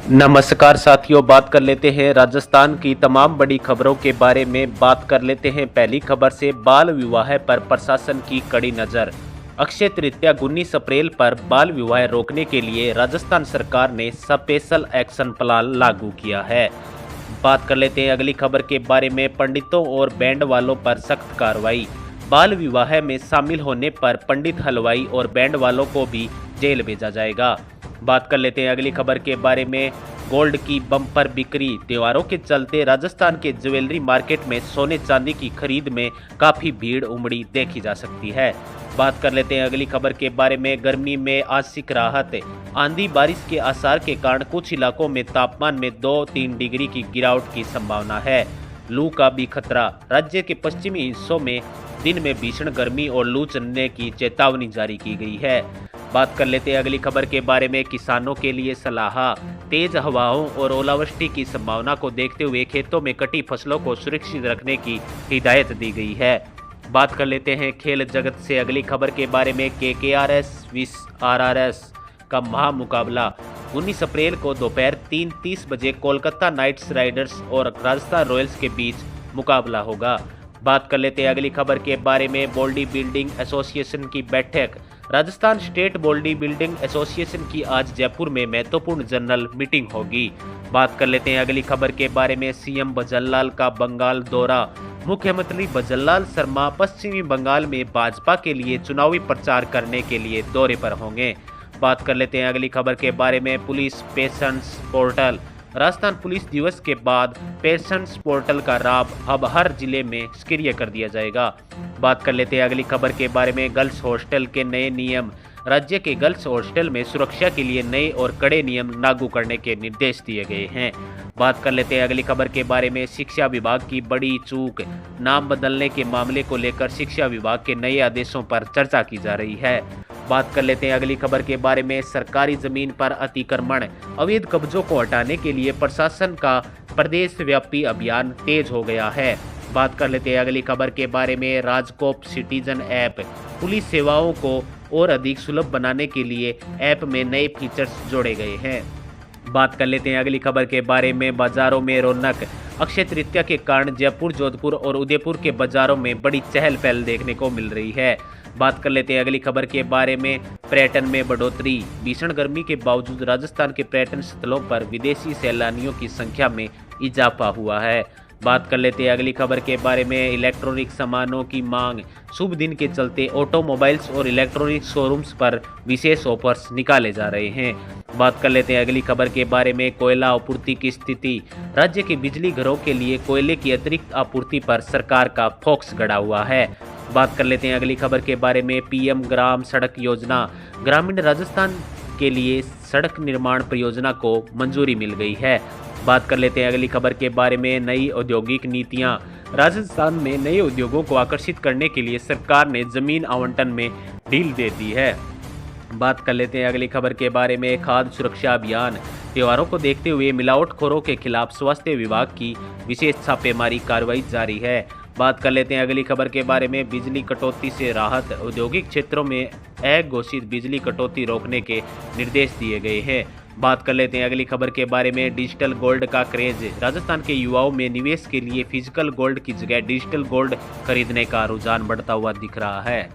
नमस्कार साथियों, बात कर लेते हैं राजस्थान की तमाम बड़ी खबरों के बारे में। बात कर लेते हैं पहली खबर से। बाल विवाह पर प्रशासन की कड़ी नज़र। अक्षय तृतीया 19 अप्रैल पर बाल विवाह रोकने के लिए राजस्थान सरकार ने स्पेशल एक्शन प्लान लागू किया है। बात कर लेते हैं अगली खबर के बारे में। पंडितों और बैंड वालों पर सख्त कार्रवाई। बाल विवाह में शामिल होने पर पंडित, हलवाई और बैंड वालों को भी जेल भेजा जाएगा। बात कर लेते हैं अगली खबर के बारे में। गोल्ड की बम्पर बिक्री। त्योहारों के चलते राजस्थान के ज्वेलरी मार्केट में सोने चांदी की खरीद में काफ़ी भीड़ उमड़ी देखी जा सकती है। बात कर लेते हैं अगली खबर के बारे में। गर्मी में आंशिक राहत। आंधी बारिश के आसार के कारण कुछ इलाकों में तापमान में 2-3 डिग्री की गिरावट की संभावना है। लू का भी खतरा। राज्य के पश्चिमी हिस्सों में दिन में भीषण गर्मी और लू चलने की चेतावनी जारी की गई है। बात कर लेते हैं अगली खबर के बारे में। किसानों के लिए सलाह। तेज हवाओं और ओलावृष्टि की संभावना को देखते हुए खेतों में कटी फसलों को सुरक्षित रखने की हिदायत दी गई है। बात कर लेते हैं खेल जगत से अगली खबर के बारे में। KKRS vs RRS का महामुकाबला 19 अप्रैल को दोपहर 3:30 बजे कोलकाता नाइट राइडर्स और राजस्थान रॉयल्स के बीच मुकाबला होगा। बात कर लेते हैं अगली खबर के बारे में। बॉडी बिल्डिंग एसोसिएशन की बैठक। Rajasthan state body building association की आज जयपुर में महत्वपूर्ण जनरल मीटिंग होगी। बात कर लेते हैं अगली खबर के बारे में। CM भजनलाल का बंगाल दौरा। मुख्यमंत्री भजनलाल शर्मा पश्चिमी बंगाल में भाजपा के लिए चुनावी प्रचार करने के लिए दौरे पर होंगे। बात कर लेते हैं अगली खबर के बारे में। Police pensions portal. Rajasthan police दिवस के बाद पेंशन्स पोर्टल का लाभ अब हर जिले में सक्रिय कर दिया जाएगा। बात कर लेते हैं अगली खबर के बारे में। गर्ल्स हॉस्टल के नए नियम। राज्य के गर्ल्स हॉस्टल में सुरक्षा के लिए नए और कड़े नियम लागू करने के निर्देश दिए गए हैं। बात कर लेते हैं अगली खबर के बारे में। शिक्षा विभाग की बड़ी चूक। नाम बदलने के मामले को लेकर शिक्षा विभाग के नए आदेशों पर चर्चा की जा रही है। बात कर लेते हैं अगली खबर के बारे में। सरकारी जमीन पर अतिक्रमण। अवैध कब्जों को हटाने के लिए प्रशासन का प्रदेश व्यापी अभियान तेज हो गया है। बात कर लेते हैं अगली खबर के बारे में। RajCop citizen app. पुलिस सेवाओं को और अधिक सुलभ बनाने के लिए ऐप में नए फीचर्स जोड़े गए हैं। बात कर लेते हैं अगली खबर के बारे में। बाजारों में रौनक। अक्षय तृतीया के कारण जयपुर, जोधपुर और उदयपुर के बाजारों में बड़ी चहल पहल देखने को मिल रही है। बात कर लेते हैं अगली खबर के बारे में। पर्यटन में बढ़ोतरी। भीषण गर्मी के बावजूद राजस्थान के पर्यटन स्थलों पर विदेशी सैलानियों की संख्या में इजाफा हुआ है। बात कर लेते हैं अगली खबर के बारे में। इलेक्ट्रॉनिक सामानों की मांग। शुभ दिन के चलते ऑटोमोबाइल्स और इलेक्ट्रॉनिक शोरूम्स पर विशेष ऑफर्स निकाले जा रहे हैं। बात कर लेते हैं अगली खबर के बारे में। कोयला आपूर्ति की स्थिति। राज्य के बिजली घरों के लिए कोयले की अतिरिक्त आपूर्ति पर सरकार का फोकस गड़ा हुआ है। बात कर लेते हैं अगली खबर के बारे में। PM ग्राम सड़क योजना। ग्रामीण राजस्थान के लिए सड़क निर्माण परियोजना को मंजूरी मिल गई है। बात कर लेते हैं अगली खबर के बारे में। नई औद्योगिक नीतियां। राजस्थान में नए उद्योगों को आकर्षित करने के लिए सरकार ने जमीन आवंटन में ढील दे दी है। बात कर लेते हैं अगली खबर के बारे में। खाद्य सुरक्षा अभियान। त्योहारों को देखते हुए मिलावटखोरों के खिलाफ स्वास्थ्य विभाग की विशेष छापेमारी कार्रवाई जारी है। बात कर लेते हैं अगली खबर के बारे में। बिजली कटौती से राहत। औद्योगिक क्षेत्रों में अघोषित बिजली कटौती रोकने के निर्देश दिए गए हैं। बात कर लेते हैं अगली खबर के बारे में। डिजिटल गोल्ड का क्रेज। राजस्थान के युवाओं में निवेश के लिए फिजिकल गोल्ड की जगह डिजिटल गोल्ड खरीदने का रुझान बढ़ता हुआ दिख रहा है।